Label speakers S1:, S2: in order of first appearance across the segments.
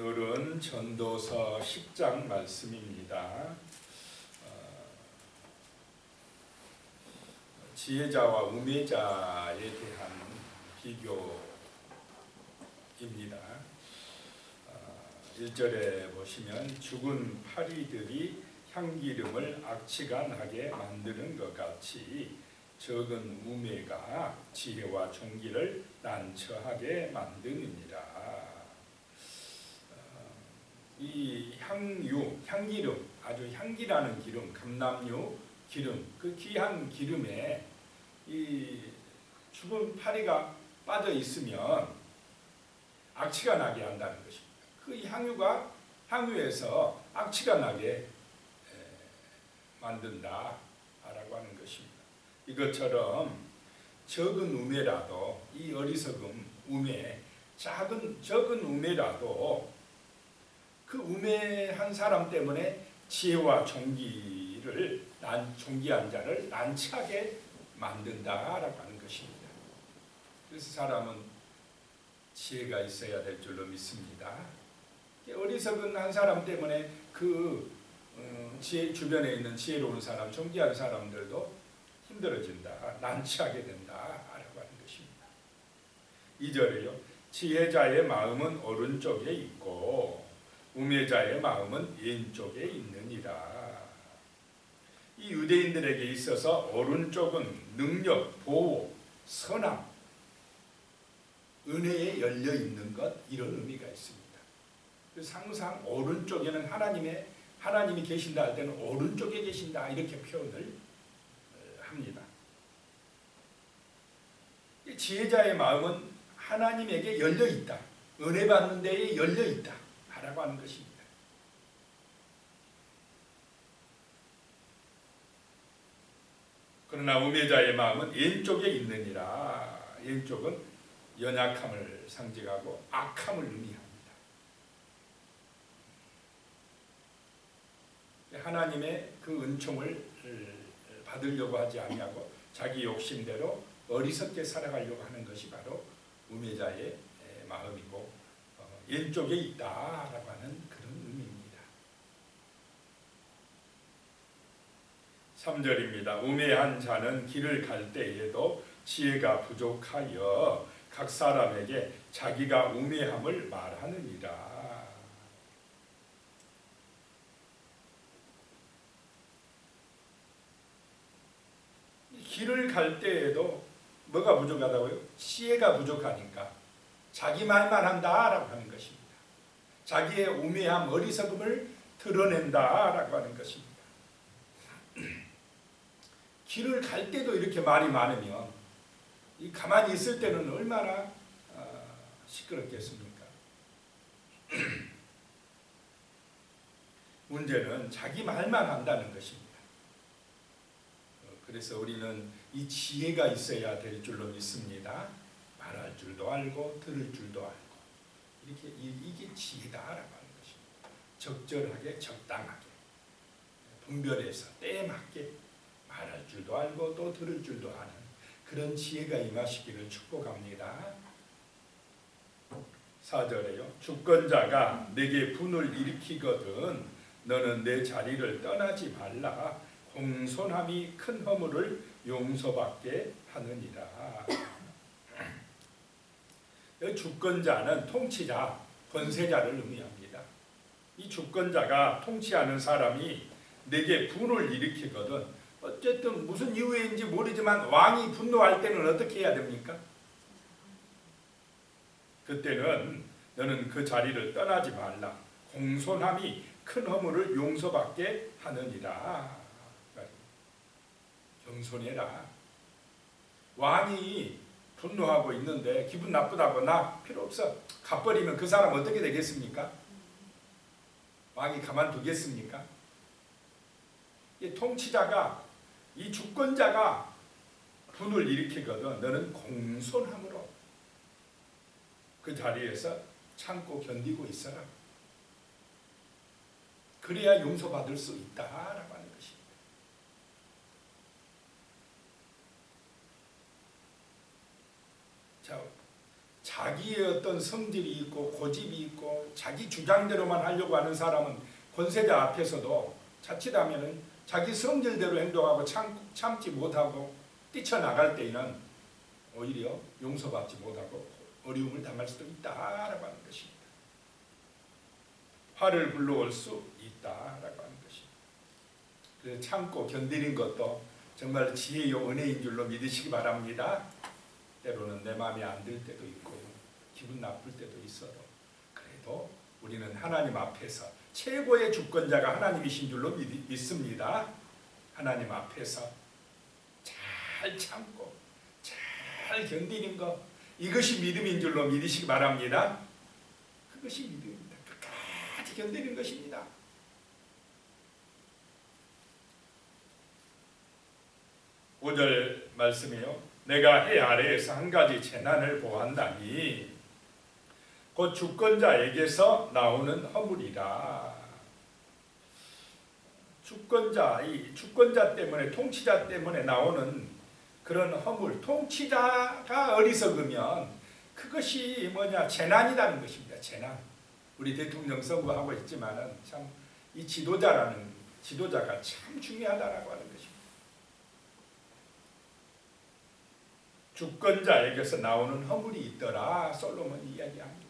S1: 오늘은 전도서 10장 말씀입니다. 지혜자와 우매자에 대한 비교입니다. 1절에 보시면 죽은 파리들이 향기름을 악취간하게 만드는 것 같이 적은 우매가 지혜와 존귀를 난처하게 만드느니라. 이 향기름, 아주 향기나는 기름, 감람유 기름, 그 귀한 기름에 이 죽은 파리가 빠져 있으면 악취가 나게 한다는 것입니다. 그 향유에서 악취가 나게 만든다라고 하는 것입니다. 이것처럼 적은 우매라도, 이 어리석음 우매, 적은 우매라도 그 우매한 사람 때문에 지혜와 존귀한 자를 난처하게 만든다라고 하는 것입니다. 그래서 사람은 지혜가 있어야 될 줄로 믿습니다. 어리석은 한 사람 때문에 그 주변에 있는 지혜로운 사람, 존귀한 사람들도 힘들어진다, 난처하게 된다라고 하는 것입니다. 2절에요. 지혜자의 마음은 오른쪽에 있고 우매자의 마음은 왼쪽에 있느니라. 이 유대인들에게 있어서 오른쪽은 능력, 보호, 선함, 은혜에 열려 있는 것, 이런 의미가 있습니다. 그래서 항상 오른쪽에는 하나님이 계신다 할 때는 오른쪽에 계신다 이렇게 표현을 합니다. 지혜자의 마음은 하나님에게 열려 있다, 은혜 받는 데에 열려 있다 라고 하는 것입니다. 그러나 우매자의 마음은 왼쪽에 있느니라. 왼쪽은 연약함을 상징하고 악함을 의미합니다. 하나님의 그 은총을 받으려고 하지 아니하고 자기 욕심대로 어리석게 살아가려고 하는 것이 바로 우매자의 마음이고 왼쪽에 있다라고 하는 그런 의미입니다. 3절입니다. 우매한 자는 길을 갈 때에도 지혜가 부족하여 각 사람에게 자기가 우매함을 말하느니라. 길을 갈 때에도 뭐가 부족하다고요? 지혜가 부족하니까 자기 말만 한다라고 하는 것입니다. 자기의 우매함, 어리석음을 드러낸다라고 하는 것입니다. 길을 갈 때도 이렇게 말이 많으면 이 가만히 있을 때는 얼마나 시끄럽겠습니까? 문제는 자기 말만 한다는 것입니다. 그래서 우리는 이 지혜가 있어야 될 줄로 믿습니다. 말할 줄도 알고 들을 줄도 알고 이게 지혜다라고 하는 것입니다. 적절하게 적당하게 분별해서 때에 맞게 말할 줄도 알고 또 들을 줄도 아는 그런 지혜가 임하시기를 축복합니다. 4절에요. 주권자가 내게 분을 일으키거든 너는 내 자리를 떠나지 말라. 공손함이 큰 허물을 용서받게 하느니라. 주권자는 통치자, 권세자를 의미합니다. 이 주권자가 통치하는 사람이 내게 분을 일으키거든 어쨌든 무슨 이유인지 모르지만 왕이 분노할 때는 어떻게 해야 됩니까? 그때는 너는 그 자리를 떠나지 말라. 공손함이 큰 허물을 용서받게 하느니라. 겸손해라. 왕이 분노하고 있는데 기분 나쁘다고 나 필요 없어 가버리면 그 사람 어떻게 되겠습니까? 왕이 가만두겠습니까? 이 통치자가 이 주권자가 분을 일으키거든 너는 공손함으로 그 자리에서 참고 견디고 있어라. 그래야 용서받을 수 있다라고 하는 것입니다. 자기의 어떤 성질이 있고 고집이 있고 자기 주장대로만 하려고 하는 사람은 권세자 앞에서도 자칫하면은 자기 성질대로 행동하고 참지 못하고 뛰쳐나갈 때에는 오히려 용서받지 못하고 어려움을 당할 수도 있다라고 하는 것입니다. 화를 불러올 수 있다라고 하는 것입니다. 그래서 참고 견디는 것도 정말 지혜요 은혜인 줄로 믿으시기 바랍니다. 때로는 내 마음에 안 들 때도 있고 기분 나쁠 때도 있어도 그래도 우리는 하나님 앞에서 최고의 주권자가 하나님이신 줄로 믿습니다. 하나님 앞에서 잘 참고 잘 견디는 것, 이것이 믿음인 줄로 믿으시기 바랍니다. 그것이 믿음입니다. 끝까지 견디는 것입니다. 오절 말씀이요. 내가 해 아래에서 한 가지 재난을 보았나니 곧 주권자에게서 나오는 허물이라. 주권자 때문에, 통치자 때문에 나오는 그런 허물, 통치자가 어리석으면 그것이 재난이라는 것입니다. 재난. 우리 대통령 선거하고 있지만은 참 이 지도자가 참 중요하다라고 하는 것입니다. 주권자에게서 나오는 허물이 있더라 솔로몬이 이야기합니다.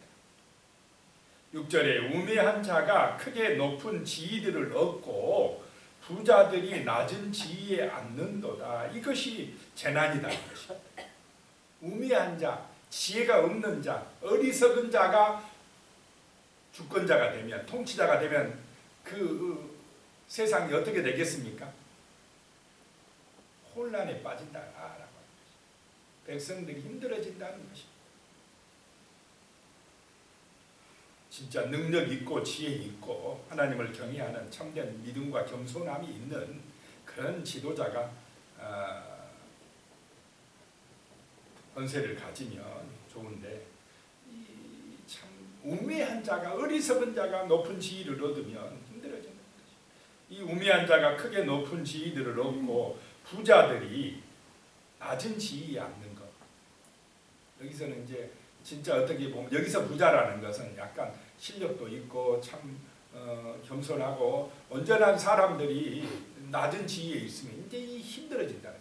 S1: 6절에 우매한 자가 크게 높은 지위들을 얻고 부자들이 낮은 지위에 앉는도다. 이것이 재난이다. 우매한 자, 지혜가 없는 자, 어리석은 자가 주권자가 되면, 통치자가 되면 그 세상이 어떻게 되겠습니까? 혼란에 빠진다라고 하는 것입니다. 백성들이 힘들어진다는 것입니다. 진짜 능력 있고 지혜 있고 하나님을 경외하는 참된 믿음과 겸손함이 있는 그런 지도자가 권세를 가지면 좋은데 참 우매한 자가, 어리석은 자가 높은 지위를 얻으면 힘들어지는 것입니다. 이 우매한 자가 크게 높은 지위들을 얻고 부자들이 낮은 지위에 앉는 것. 여기서는 이제 진짜 어떻게 보면 여기서 부자라는 것은 약간 실력도 있고 참 겸손하고 온전한 사람들이 낮은 지위에 있으면 이제 힘들어진다는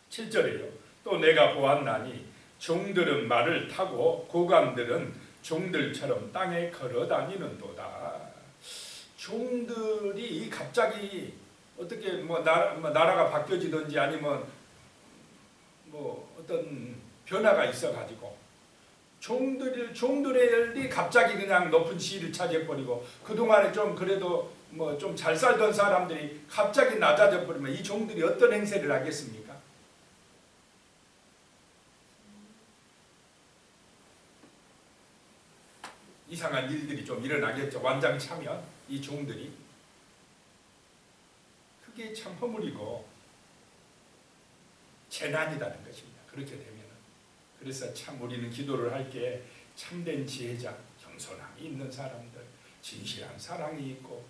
S1: 것입니다. 7절에요. 또 내가 보았나니 종들은 말을 타고 고관들은 종들처럼 땅에 걸어다니는도다. 종들이 갑자기 어떻게 나라가 바뀌어지든지 아니면 어떤 변화가 있어가지고 종들이 갑자기 그냥 높은 지위를 차지해버리고 그동안에 좀 그래도 좀 잘 살던 사람들이 갑자기 낮아져 버리면 이 종들이 어떤 행세를 하겠습니까? 이상한 일들이 좀 일어나겠죠. 완장 차면 이 종들이. 그게 참 허물이고 재난이라는 것입니다. 그렇게 되면. 그래서 참 우리는 기도를 할 게 참된 지혜자, 겸손함이 있는 사람들, 진실한 사랑이 있고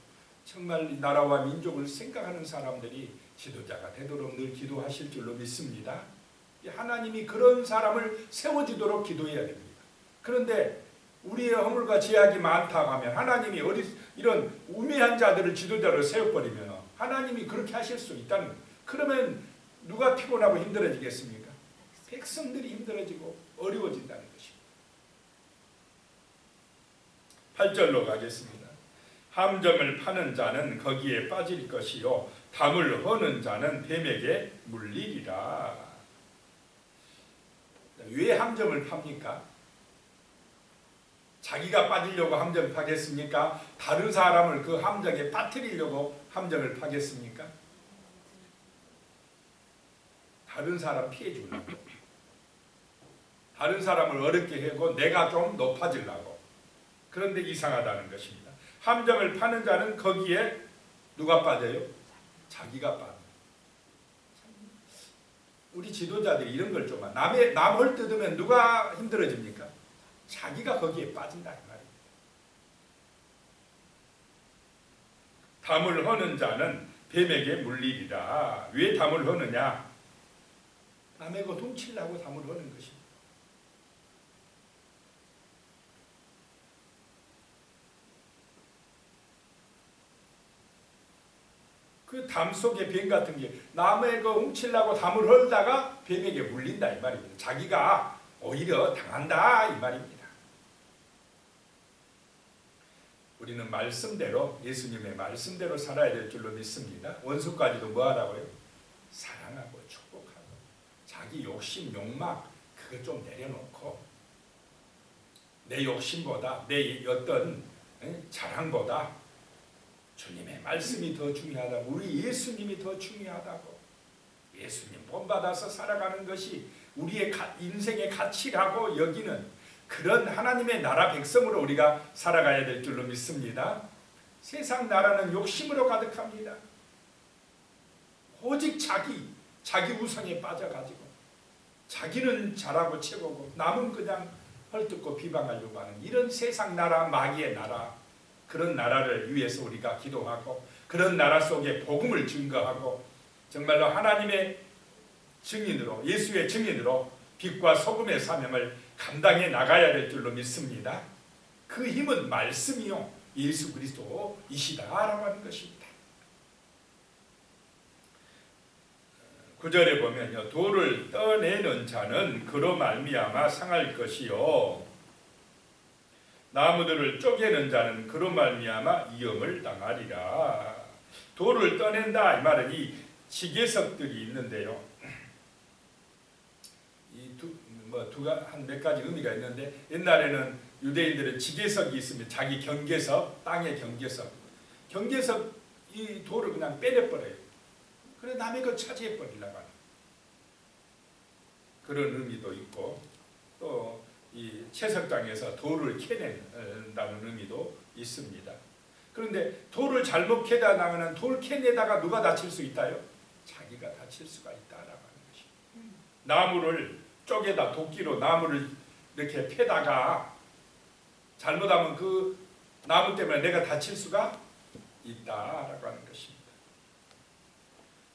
S1: 정말 나라와 민족을 생각하는 사람들이 지도자가 되도록 늘 기도하실 줄로 믿습니다. 하나님이 그런 사람을 세워주도록 기도해야 됩니다. 그런데 우리의 허물과 죄악이 많다고 하면 하나님이 이런 우매한 자들을 지도자로 세워버리면 하나님이 그렇게 하실 수 있다는 거예요. 그러면 누가 피곤하고 힘들어지겠습니까? 백성들이 힘들어지고 어려워진다는 것입니다. 8절로 가겠습니다. 함정을 파는 자는 거기에 빠질 것이요 담을 허는 자는 뱀에게 물리리라. 왜 함정을 팝니까? 자기가 빠지려고 함정 파겠습니까? 다른 사람을 그 함정에 빠뜨리려고 함정을 파겠습니까? 다른 사람 피해 주려고, 다른 사람을 어렵게 하고 내가 좀 높아지려고. 그런데 이상하다는 것입니다. 함정을 파는 자는 거기에 누가 빠져요? 자기가 빠져. 우리 지도자들이 이런 걸 좀 남을 뜯으면 누가 힘들어집니까? 자기가 거기에 빠진다 이 말입니다. 담을 허는 자는 뱀에게 물리리라. 왜 담을 허느냐? 남의 것 훔치려고 담을 하는 것입니다. 그 담 속에 뱀 같은 게 남의 거 훔치려고 담을 헐다가 뱀에게 물린다 이 말입니다. 자기가 오히려 당한다 이 말입니다. 우리는 말씀대로 예수님의 말씀대로 살아야 될 줄로 믿습니다. 원수까지도 뭐 하라고요? 사랑하고 축복하고 자기 욕심 욕망 그거 좀 내려놓고 내 욕심보다 내 어떤 자랑보다 주님의 말씀이 더 중요하다고 우리 예수님이 더 중요하다고 예수님 본받아서 살아가는 것이 우리의 인생의 가치라고 여기는 그런 하나님의 나라 백성으로 우리가 살아가야 될 줄로 믿습니다. 세상 나라는 욕심으로 가득합니다. 오직 자기 우상에 빠져가지고 자기는 잘하고 최고고 남은 그냥 헐뜯고 비방하려고 하는 이런 세상 나라 마귀의 나라 그런 나라를 위해서 우리가 기도하고 그런 나라 속에 복음을 증거하고 정말로 하나님의 증인으로 예수의 증인으로 빛과 소금의 사명을 감당해 나가야 될 줄로 믿습니다. 그 힘은 말씀이요 예수 그리스도이시다라고 하는 것입니다. 9절에 보면요. 돌을 떠내는 자는 그로 말미암아 상할 것이요 나무들을 쪼개는 자는 그로 말미암아 위험을 당하리라. 돌을 떠낸다 이 말은 이 지게석들이 있는데요. 이 한 몇 가지 의미가 있는데 옛날에는 유대인들은 지게석이 있으면 자기 경계석, 땅의 경계석 이 돌을 그냥 빼내버려요. 그래 남의 걸 차지해버리려고 하는 그런 의미도 있고 또 이 채석장에서 돌을 캐낸다는 의미도 있습니다. 그런데 돌을 잘못 캐다 나가면 돌 캐내다가 누가 다칠 수 있다요? 자기가 다칠 수가 있다라고 하는 것입니다. 나무를 쪼개다 도끼로 나무를 이렇게 패다가 잘못하면 그 나무 때문에 내가 다칠 수가 있다라고 하는 것입니다.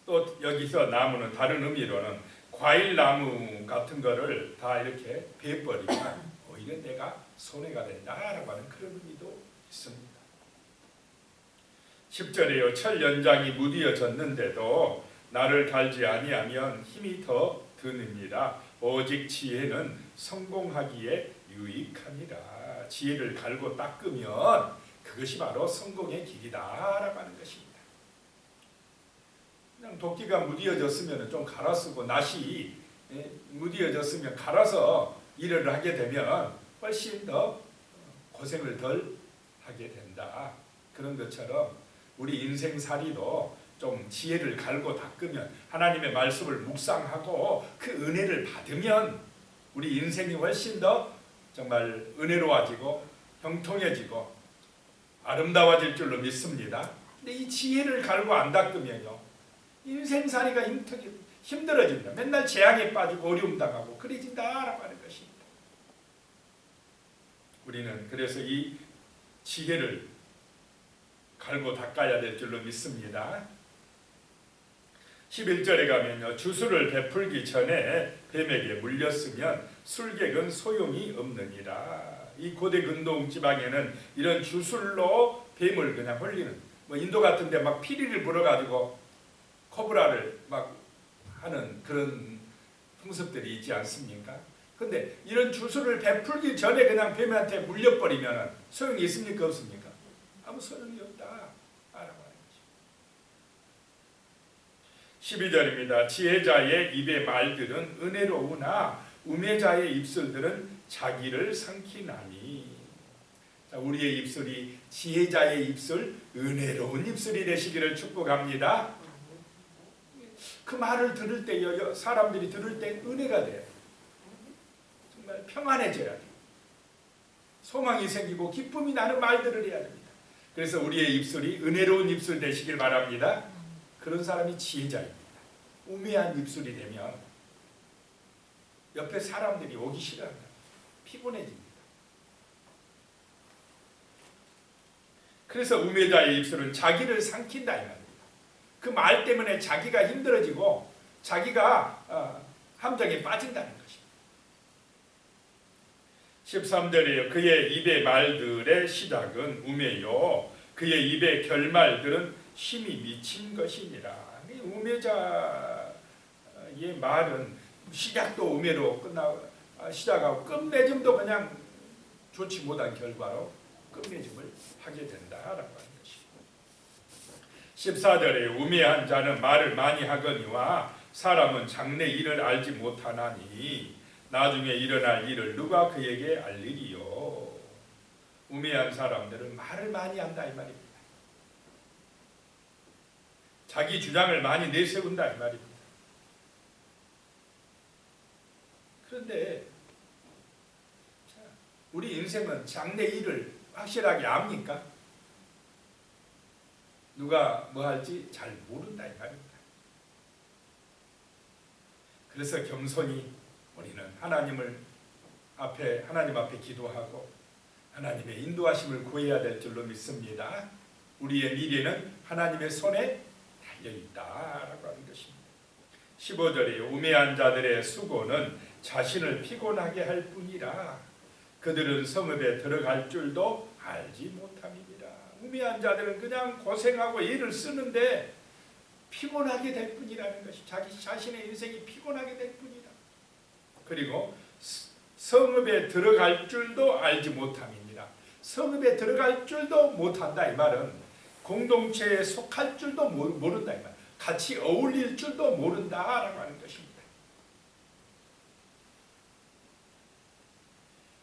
S1: 또 여기서 나무는 다른 의미로는 과일나무 같은 거를 다 이렇게 베어버리면 오히려 내가 손해가 된다라고 하는 그런 의미도 있습니다. 10절에요. 철 연장이 무디어졌는데도 나를 달지 아니하면 힘이 더 드느니라. 오직 지혜는 성공하기에 유익하니라. 지혜를 갈고 닦으면 그것이 바로 성공의 길이다라고 하는 것입니다. 그냥 도끼가 무디어졌으면 좀 갈아 쓰고 낫이 무디어졌으면 갈아서 일을 하게 되면 훨씬 더 고생을 덜 하게 된다. 그런 것처럼 우리 인생살이도 좀 지혜를 갈고 닦으면 하나님의 말씀을 묵상하고 그 은혜를 받으면 우리 인생이 훨씬 더 정말 은혜로워지고 형통해지고 아름다워질 줄로 믿습니다. 근데 이 지혜를 갈고 안 닦으면요 인생살이가 힘들어진다. 맨날 재앙에 빠지고 어려움 당하고 그래진다라고 하는 것입니다. 우리는 그래서 이 지혜를 갈고 닦아야 될 줄로 믿습니다. 11절에 가면요. 주술을 베풀기 전에 뱀에게 물렸으면 술객은 소용이 없느니라. 이 고대 근동 지방에는 이런 주술로 뱀을 그냥 홀리는 인도 같은 데 막 피리를 불어가지고 코브라를 막 하는 그런 풍습들이 있지 않습니까? 근데 이런 주술을 베풀기 전에 그냥 뱀한테 물려버리면 소용이 있습니까? 없습니까? 아무 소용이 없다. 알아봐야 지 12절입니다. 지혜자의 입의 말들은 은혜로우나 우매자의 입술들은 자기를 삼키나니. 자, 우리의 입술이 지혜자의 입술, 은혜로운 입술이 되시기를 축복합니다. 그 말을 들을 때 사람들이 들을 때 은혜가 돼요. 정말 평안해져야 돼요. 소망이 생기고 기쁨이 나는 말들을 해야 됩니다. 그래서 우리의 입술이 은혜로운 입술 되시길 바랍니다. 그런 사람이 지혜자입니다. 우매한 입술이 되면 옆에 사람들이 오기 싫어합니다. 피곤해집니다. 그래서 우매자의 입술은 자기를 삼킨다 이 말입니다. 그 말 때문에 자기가 힘들어지고 자기가 함정에 빠진다는 것입니다. 13절에요. 그의 입의 말들의 시작은 우매요 그의 입의 결말들은 심히 미친 것이니라. 우매자의 말은 시작도 우매로 시작하고 끝맺음도 그냥 좋지 못한 결과로 끝맺음을 하게 된다라고 하는 것입니다. 14절에 우매한 자는 말을 많이 하거니와 사람은 장래 일을 알지 못하나니 나중에 일어날 일을 누가 그에게 알리리요. 우매한 사람들은 말을 많이 한다 이 말입니다. 자기 주장을 많이 내세운다 이 말입니다. 그런데 우리 인생은 장래 일을 확실하게 압니까? 누가 뭐 할지 잘 모른다 이 말입니다. 그래서 겸손히 우리는 하나님 앞에 기도하고 하나님의 인도하심을 구해야 될 줄로 믿습니다. 우리의 미래는 하나님의 손에 달려있다라고 하는 것입니다. 15절에 우매한 자들의 수고는 자신을 피곤하게 할 뿐이라 그들은 성읍에 들어갈 줄도 알지 못함이니라. 우매한 자들은 그냥 고생하고 일을 쓰는데 피곤하게 될 뿐이라는 것이 자기 자신의 인생이 피곤하게 될 뿐이다. 그리고 성읍에 들어갈 줄도 알지 못함이니라. 성읍에 들어갈 줄도 못한다 이 말은 공동체에 속할 줄도 모른다 이 말. 같이 어울릴 줄도 모른다라고 하는 것입니다.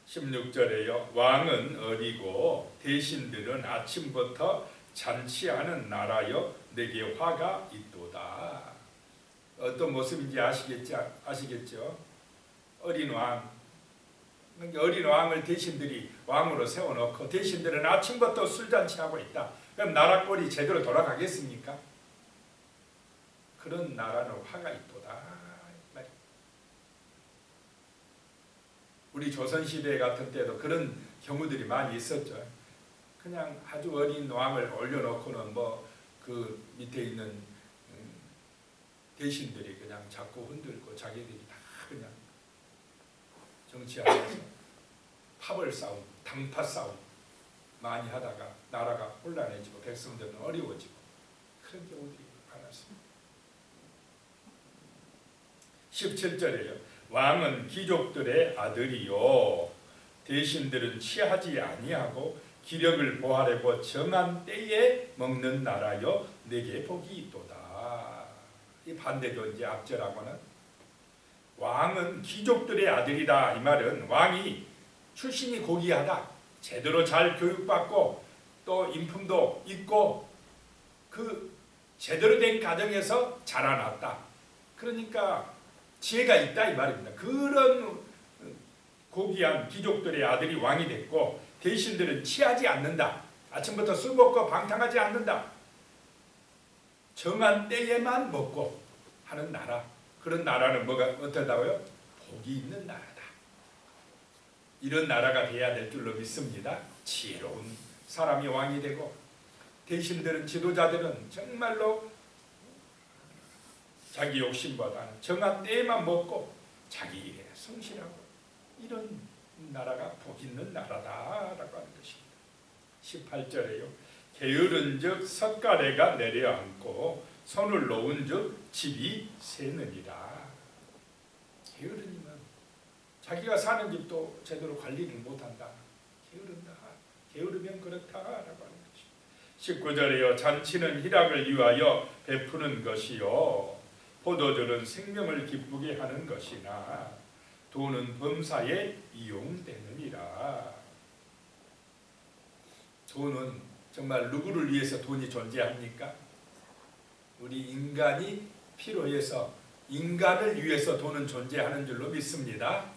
S1: 16절에요. 왕은 어리고 대신들은 아침부터 잔치하는 나라여 내게 화가 있도다. 어떤 모습인지 아시겠죠? 어린 왕을 대신들이 왕으로 세워놓고 대신들은 아침부터 술잔치하고 있다. 그럼 나라 꼴이 제대로 돌아가겠습니까? 그런 나라는 화가 있도다. 우리 조선시대 같은 때도 그런 경우들이 많이 있었죠. 그냥 아주 어린 왕을 올려놓고는 그 밑에 있는 대신들이 그냥 자꾸 흔들고 자기들이 다 그냥 정치하면서 파벌 싸움, 당파 싸움 많이 하다가 나라가 혼란해지고 백성들은 어려워지고 그런 경우들이 많았습니다. 17절에요. 왕은 귀족들의 아들이요 대신들은 취하지 아니하고 기력을 보하려고 정한 때에 먹는 나라여 내게 복이 있도다. 이 반대죠. 이제 앞절하고는 왕은 귀족들의 아들이다. 이 말은 왕이 출신이 고귀하다. 제대로 잘 교육받고 또 인품도 있고 그 제대로 된 가정에서 자라났다. 그러니까 지혜가 있다 이 말입니다. 그런 고귀한 귀족들의 아들이 왕이 됐고 대신들은 취하지 않는다. 아침부터 술 먹고 방탕하지 않는다. 정한 때에만 먹고 하는 나라. 그런 나라는 뭐가 어떠다고요? 복이 있는 나라다. 이런 나라가 돼야 될 줄로 믿습니다. 지혜로운 사람이 왕이 되고 대신들은 지도자들은 정말로 자기 욕심보다는 정한 때에만 먹고 자기 일에 성실하고 이런 나라가 복 있는 나라다라고 하는 것입니다. 18절에요. 게으른즉 석가래가 내려앉고 손을 놓은즉 집이 새느니라. 게으르니면 자기가 사는 집도 제대로 관리를 못한다. 게으른다. 게으르면 그렇다라고 하는 것입니다. 19절에요. 잔치는 희락을 위하여 베푸는 것이요 포도주는 생명을 기쁘게 하는 것이나 돈은 범사에 이용되느니라. 돈은 정말 누구를 위해서 돈이 존재합니까? 우리 인간이 필요해서 인간을 위해서 돈은 존재하는 줄로 믿습니다.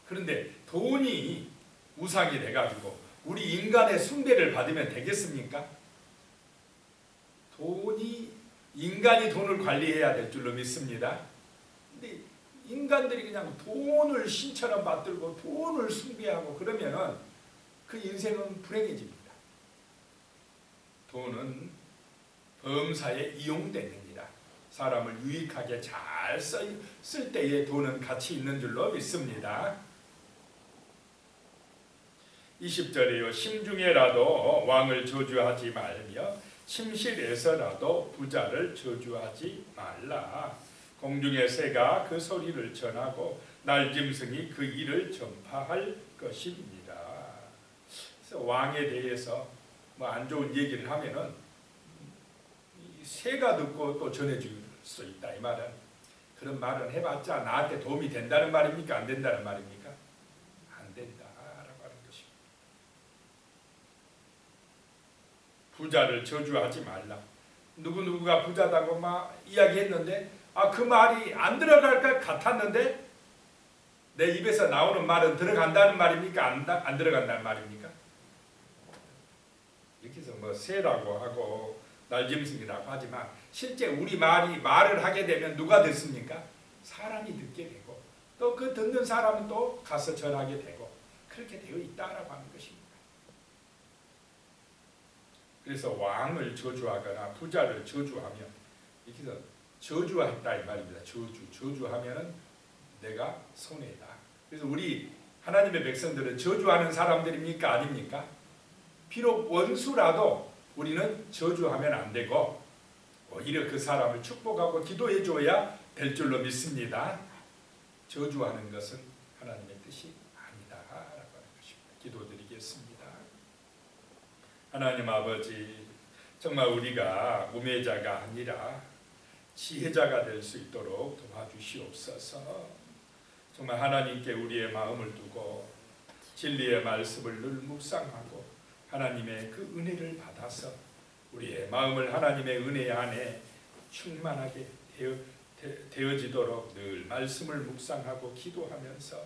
S1: 그런데 돈이 우상이 돼가지고 우리 인간의 숭배를 받으면 되겠습니까? 인간이 돈을 관리해야 될 줄로 믿습니다. 근데 인간들이 그냥 돈을 신처럼 받들고 돈을 숭배하고 그러면은 그 인생은 불행해집니다. 돈은 범사에 이용되느니라. 사람을 유익하게 잘 쓸 때에 돈은 가치 있는 줄로 믿습니다. 20절에요. 심중에라도 왕을 저주하지 말며 침실에서라도 부자를 저주하지 말라. 공중의 새가 그 소리를 전하고 날짐승이 그 일을 전파할 것입니다. 그래서 왕에 대해서 뭐 안 좋은 얘기를 하면은 새가 듣고 또 전해줄 수 있다 이 말은. 그런 말은 해봤자 나한테 도움이 된다는 말입니까? 안 된다는 말입니까? 안 된다라고 하는 것입니다. 부자를 저주하지 말라. 누구누구가 부자다고 막 이야기했는데 그 말이 안 들어갈 것 같았는데 내 입에서 나오는 말은 들어간다는 말입니까? 안 들어간다는 말입니까? 이렇게 해서 뭐 새라고 하고 날짐승이라고 하지만 실제 우리 말을 하게 되면 누가 듣습니까? 사람이 듣게 되고 또 그 듣는 사람은 또 가서 전하게 되고 그렇게 되어 있다라고 하는 것입니다. 그래서 왕을 저주하거나 부자를 저주하면 이렇게 해서 저주했다 이 말입니다. 저주하면은 내가 손해다. 그래서 우리 하나님의 백성들은 저주하는 사람들입니까? 아닙니까? 비록 원수라도 우리는 저주하면 안 되고 오히려 그 사람을 축복하고 기도해 줘야 될 줄로 믿습니다. 저주하는 것은 하나님의 뜻이 아니다라고 하는 것입니다. 기도드리겠습니다. 하나님 아버지, 정말 우리가 우매자가 아니라 지혜자가 될 수 있도록 도와주시옵소서. 정말 하나님께 우리의 마음을 두고 진리의 말씀을 늘 묵상하고 하나님의 그 은혜를 받아서 우리의 마음을 하나님의 은혜 안에 충만하게 되어지도록 늘 말씀을 묵상하고 기도하면서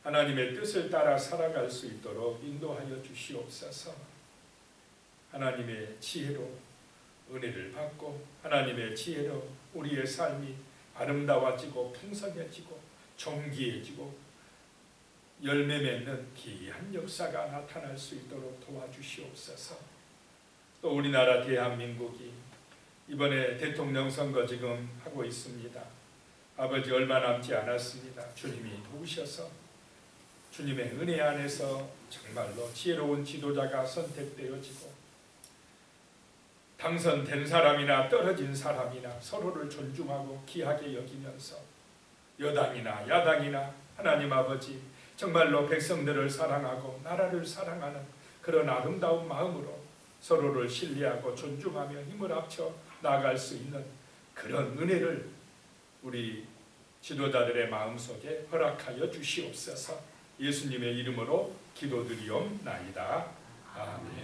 S1: 하나님의 뜻을 따라 살아갈 수 있도록 인도하여 주시옵소서. 하나님의 지혜로 은혜를 받고 하나님의 지혜로 우리의 삶이 아름다워지고 풍성해지고 존귀해지고 열매 맺는 귀한 역사가 나타날 수 있도록 도와주시옵소서. 또 우리나라 대한민국이 이번에 대통령 선거 지금 하고 있습니다. 아버지 얼마 남지 않았습니다. 주님이 도우셔서 주님의 은혜 안에서 정말로 지혜로운 지도자가 선택되어지고 당선된 사람이나 떨어진 사람이나 서로를 존중하고 귀하게 여기면서 여당이나 야당이나 하나님 아버지 정말로 백성들을 사랑하고 나라를 사랑하는 그런 아름다운 마음으로 서로를 신뢰하고 존중하며 힘을 합쳐 나아갈 수 있는 그런 은혜를 우리 지도자들의 마음속에 허락하여 주시옵소서. 예수님의 이름으로 기도드리옵나이다. 아멘.